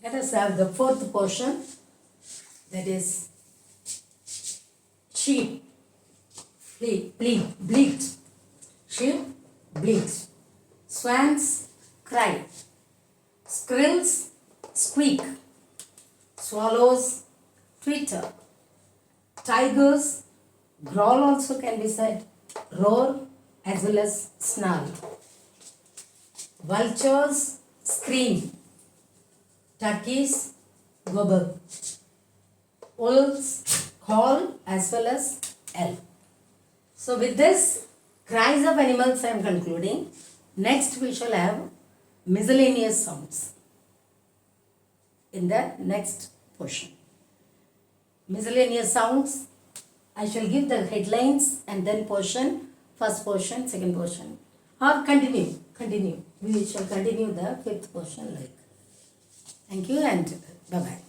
Let us have the fourth portion, that is sheep bleat. Sheep bleat. Swans cry. Squirrels squeak. Swallows twitter. Tigers growl also can be said. Roar as well as snarl. Vultures scream. Turkeys gobble. Wolves call as well as yell. So with this cries of animals I am concluding. Next we shall have miscellaneous sounds in the next portion. Miscellaneous sounds, I shall give the headlines and then portion, first portion, second portion, or continue. We shall continue the fifth portion like. Thank you and bye-bye.